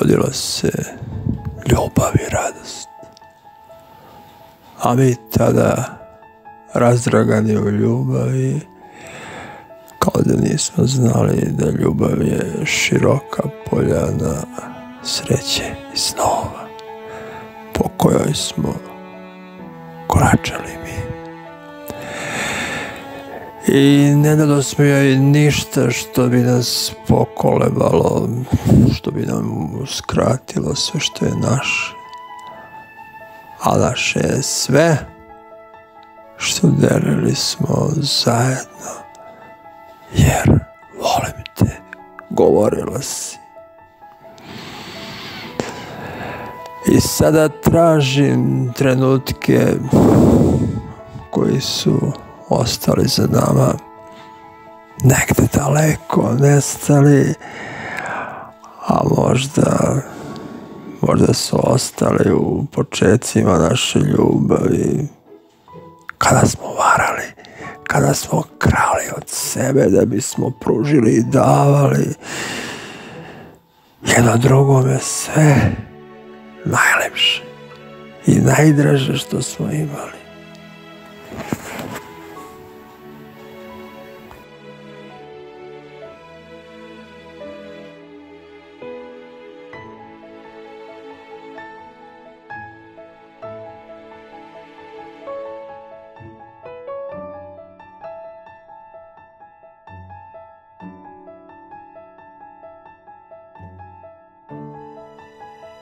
rodila se ljubav i radost. A mi tada razdragani u ljubavi, kao da nismo znali da ljubav je široka poljana sreće i snova, po kojoj smo koračali mi. I ne dalo smo joj ništa što bi nas pokolebalo, što bi nam uskratilo sve što je naše. A naše je sve što delili smo zajedno, jer volim te, govorila si. I sada tražim trenutke koji su ostali za nama, negde daleko nestali, a možda su ostali u počecima naše ljubavi, kada smo varali, kada smo krali od sebe da bismo pružili i davali jedno drugome sve najlepše i najdraže što smo imali.